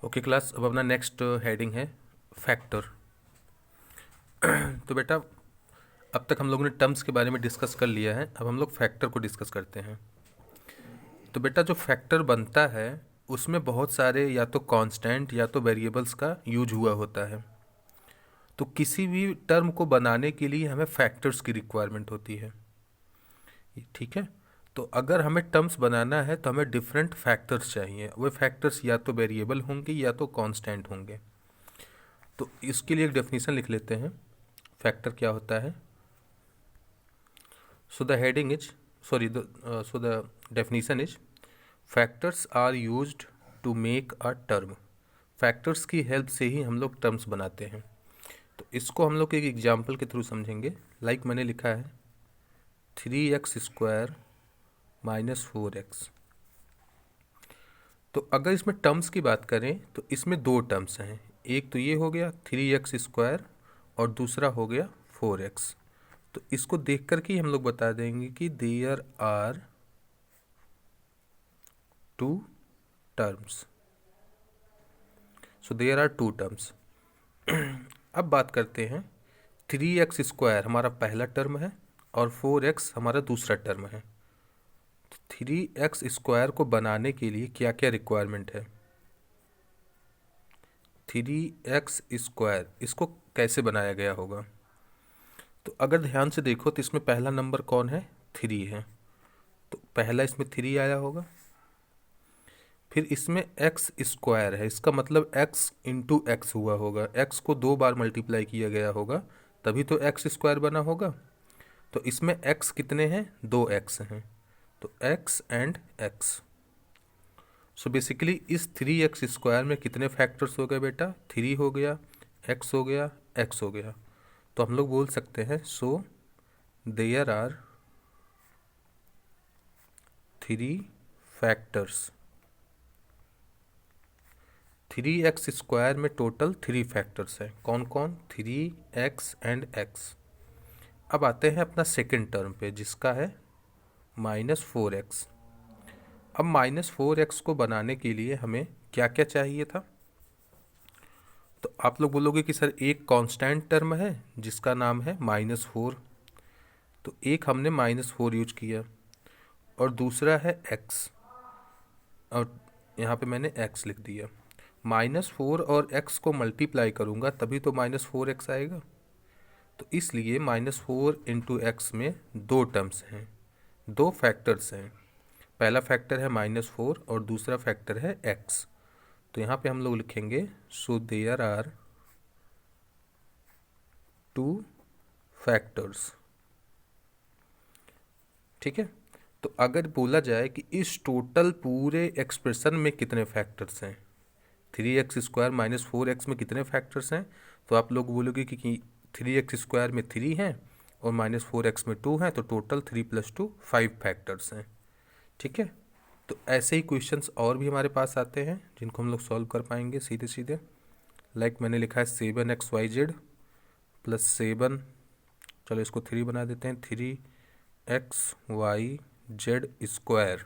Okay class, अब अपना next heading है फैक्टर। तो बेटा, अब तक हम लोगों ने टर्म्स के बारे में डिस्कस कर लिया है, अब हम लोग फैक्टर को डिस्कस करते हैं। तो बेटा, जो फैक्टर बनता है उसमें बहुत सारे या तो कांस्टेंट या तो वेरिएबल्स का यूज हुआ होता है। तो किसी भी टर्म को बनाने के लिए हमें फैक्टर्स की रिक्वायरमेंट होती है, ठीक है। तो अगर हमें टर्म्स बनाना है तो हमें डिफरेंट फैक्टर्स चाहिए। वो फैक्टर्स या तो वेरिएबल होंगे या तो कांस्टेंट होंगे। तो इसके लिए एक डेफिनेशन लिख लेते हैं, फैक्टर क्या होता है। So the heading is so the definition is factors are used to make a term. Factors की हेल्प से ही हम लोग टर्म्स बनाते हैं। तो इसको हम लोग एक एग्जांपल के थ्रू समझेंगे। लाइक मैंने लिखा है 3x² माइनस 4x। तो अगर इसमें टर्म्स की बात करें तो इसमें दो टर्म्स हैं। एक तो ये हो गया 3x² और दूसरा हो गया 4x। तो इसको देख कर के ही हम लोग बता देंगे कि there are two terms. So there are two terms. अब बात करते हैं, 3x² हमारा पहला टर्म है और 4x हमारा दूसरा टर्म है। 3x² को बनाने के लिए क्या क्या रिक्वायरमेंट है। 3x², इसको कैसे बनाया गया होगा। तो अगर ध्यान से देखो तो इसमें पहला नंबर कौन है, 3 है। तो पहला इसमें 3 आया होगा। फिर इसमें x² है, इसका मतलब x इंटू एक्स हुआ होगा। x को 2 बार मल्टीप्लाई किया गया होगा, तभी तो x² बना होगा। तो इसमें x कितने हैं, 2x हैं। तो x and x। So basically इस 3x² में कितने फैक्टर्स हो गए बेटा, 3 हो गया, x हो गया, x हो गया। तो हम लोग बोल सकते हैं so there are 3 factors. 3x² में टोटल 3 फैक्टर्स हैं। कौन कौन, 3x एंड x। अब आते हैं अपना सेकेंड टर्म पे जिसका है -4x। अब -4x को बनाने के लिए हमें क्या क्या चाहिए था। तो आप लोग बोलोगे कि सर एक कांस्टेंट टर्म है जिसका नाम है -4। तो एक हमने -4 यूज किया और दूसरा है x, और यहाँ पे मैंने x लिख दिया। -4 और x को मल्टीप्लाई करूँगा तभी तो -4x आएगा। तो इसलिए -4 इंटू एक्स में दो टर्म्स हैं, दो फैक्टर्स हैं। पहला फैक्टर है -4 और दूसरा फैक्टर है x। तो यहाँ पे हम लोग लिखेंगे सो देयर आर 2 फैक्टर्स, ठीक है। तो अगर बोला जाए कि इस टोटल पूरे एक्सप्रेशन में कितने फैक्टर्स हैं, 3x² -4x में कितने फैक्टर्स हैं, तो आप लोग बोलोगे कि 3x² में 3 हैं और -4x में 2 हैं, तो टोटल 3 + 2 5 फैक्टर्स हैं, ठीक है। तो ऐसे ही क्वेश्चंस और भी हमारे पास आते हैं जिनको हम लोग सॉल्व कर पाएंगे सीधे सीधे। लाइक मैंने लिखा है 7xyz + 7, चलो इसको 3 बना देते हैं, 3xyz²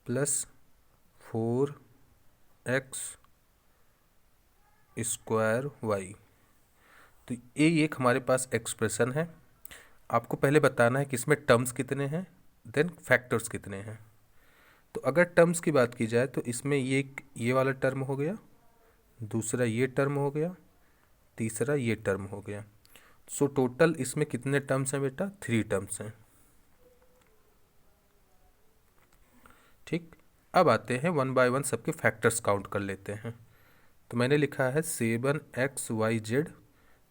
+ 4x² तो ये एक हमारे पास एक्सप्रेशन है। आपको पहले बताना है कि इसमें टर्म्स कितने हैं, देन फैक्टर्स कितने हैं। तो अगर टर्म्स की बात की जाए तो इसमें ये वाला टर्म हो गया, दूसरा ये टर्म हो गया, तीसरा ये टर्म हो गया। सो टोटल इसमें कितने टर्म्स हैं बेटा, 3 टर्म्स हैं, ठीक। अब आते हैं 1 बाय 1 सबके फैक्टर्स काउंट कर लेते हैं। तो मैंने लिखा है 7xyz,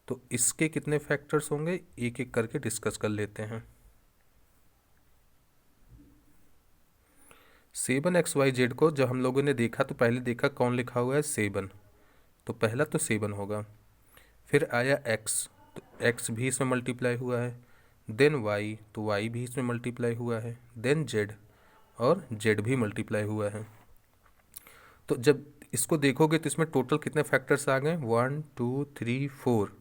तो इसके कितने फैक्टर्स होंगे एक एक करके डिस्कस कर लेते हैं। 7xyz को जब हम लोगों ने देखा तो पहले देखा कौन लिखा हुआ है, 7। तो पहला तो 7 होगा। फिर आया x, तो x भी इसमें मल्टीप्लाई हुआ है। देन y, तो y भी इसमें मल्टीप्लाई हुआ है। देन z, और z भी मल्टीप्लाई हुआ है। तो जब इसको देखोगे तो इसमें टोटल कितने फैक्टर्स आ गए, 1 2 3 4।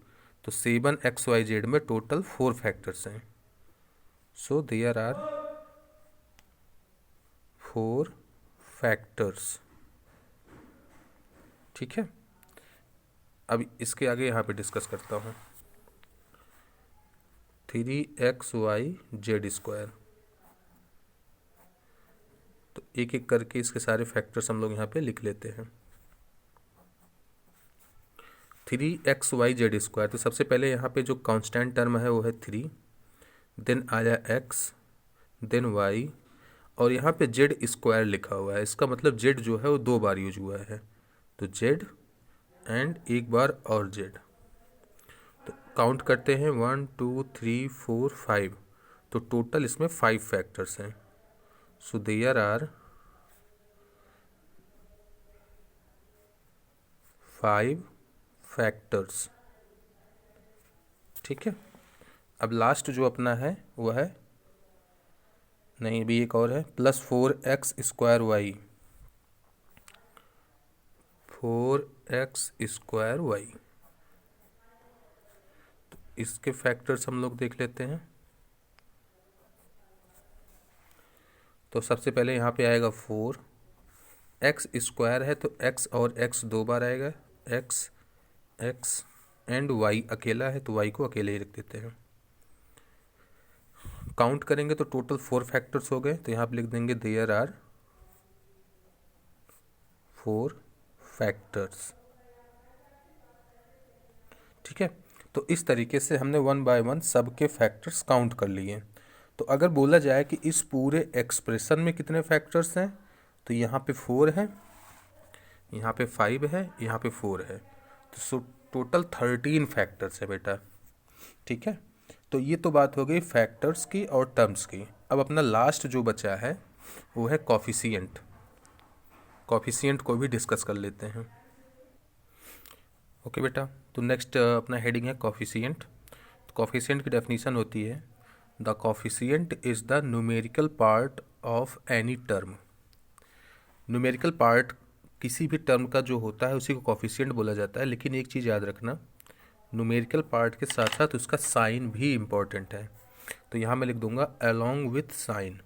तो 7xyz में टोटल 4 फैक्टर्स हैं। So there are 4 factors. ठीक है, अब इसके आगे यहाँ पे डिस्कस करता हूँ। 3xy z², तो एक एक करके इसके सारे फैक्टर्स हम लोग यहाँ पे लिख लेते हैं। 3xy z², तो सबसे पहले यहाँ पे जो कांस्टेंट टर्म है वो है 3, देन आया x, देन y, और यहाँ पे z² लिखा हुआ है। इसका मतलब z जो है वो 2 बार यूज हुआ है, तो z एंड एक बार और z। तो काउंट करते हैं 1 2 3 4 5, तो टोटल इसमें 5 फैक्टर्स हैं। So there are 5 factors. ठीक है, अब लास्ट जो अपना है वो है, नहीं भी एक और है, +4x²y, 4x²y। तो इसके फैक्टर्स हम लोग देख लेते हैं। तो सबसे पहले यहाँ पे आएगा 4, x² है तो x और x 2 बार आएगा, x एंड y अकेला है तो y को अकेले ही रख देते हैं। काउंट करेंगे तो टोटल 4 फैक्टर्स हो गए, तो यहाँ पे लिख देंगे देयर आर 4 फैक्टर्स। ठीक है, तो इस तरीके से हमने 1 बाय 1 सबके फैक्टर्स काउंट कर लिए। तो अगर बोला जाए कि इस पूरे एक्सप्रेशन में कितने फैक्टर्स हैं, तो यहाँ पे 4 है, यहाँ पे 5 है, यहाँ पे 4 है, तो टोटल 13 फैक्टर्स है बेटा। ठीक है, तो ये तो बात हो गई फैक्टर्स की और टर्म्स की। अब अपना लास्ट जो बचा है वो है कॉफिशिएंट। कॉफिशिएंट को भी डिस्कस कर लेते हैं। ओके बेटा, तो नेक्स्ट अपना हेडिंग है कॉफिशिएंट। तो कॉफिशिएंट की डेफिनेशन होती है, the coefficient is the numerical part of any term. Numerical part किसी भी टर्म का जो होता है उसी को कॉफिशिएंट बोला जाता है। लेकिन एक चीज़ याद रखना, न्यूमेरिकल पार्ट के साथ साथ उसका साइन भी इम्पॉर्टेंट है। तो यहाँ मैं लिख दूंगा अलोंग विथ साइन।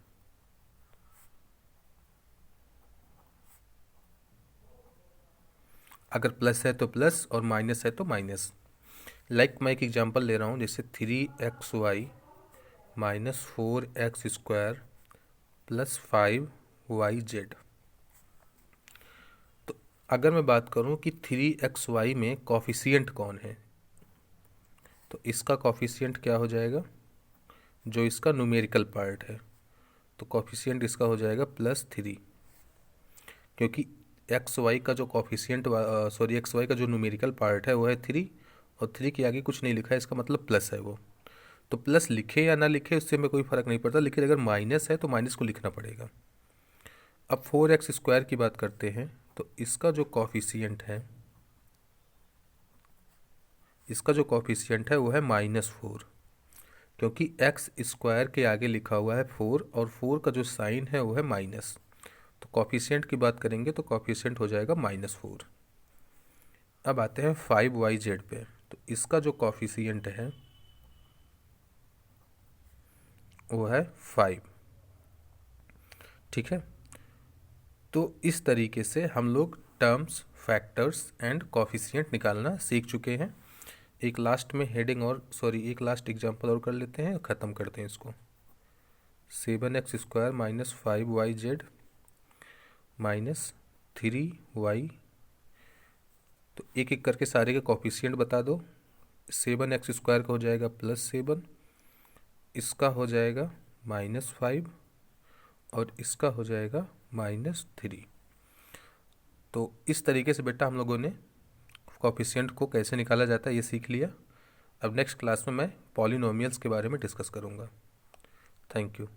अगर प्लस है तो प्लस और माइनस है तो माइनस। लाइक मैं एक एग्जांपल ले रहा हूँ, जैसे 3xy -4x² + 5yz। तो अगर मैं बात करूँ कि 3xy में कॉफिशिएंट कौन है, तो इसका कॉफिशिएंट क्या हो जाएगा, जो इसका न्यूमेरिकल पार्ट है, तो कॉफिशिएंट इसका हो जाएगा +3, क्योंकि xy का जो कॉफिशिएंट xy का जो न्यूमेरिकल पार्ट है वो है 3, और 3 के आगे कुछ नहीं लिखा है, इसका मतलब प्लस है वो। तो प्लस लिखे या ना लिखे उससे में कोई फ़र्क नहीं पड़ता, लेकिन अगर माइनस है तो माइनस को लिखना पड़ेगा। अब 4x² की बात करते हैं, तो इसका जो कॉफिशिएंट है, वो है -4, क्योंकि x² के आगे लिखा हुआ है 4, और 4 का जो साइन है वो है माइनस। तो कॉफिशिएंट की बात करेंगे तो कॉफिशिएंट हो जाएगा -4। अब आते हैं 5yz पे, तो इसका जो कॉफिशिएंट है वो है 5। ठीक है, तो इस तरीके से हम लोग टर्म्स, फैक्टर्स एंड कॉफिशिएंट निकालना सीख चुके हैं। एक लास्ट एग्जांपल और कर लेते हैं, ख़त्म करते हैं इसको। 7x² - 5yz -3y। तो एक एक करके सारे के कॉफिशिएंट बता दो। 7x² का हो जाएगा +7, इसका हो जाएगा -5, और इसका हो जाएगा -3। तो इस तरीके से बेटा हम लोगों ने कॉफिशिएंट को कैसे निकाला जाता है ये सीख लिया। अब नेक्स्ट क्लास में मैं पॉलिनोमियल्स के बारे में डिस्कस करूँगा। Thank you.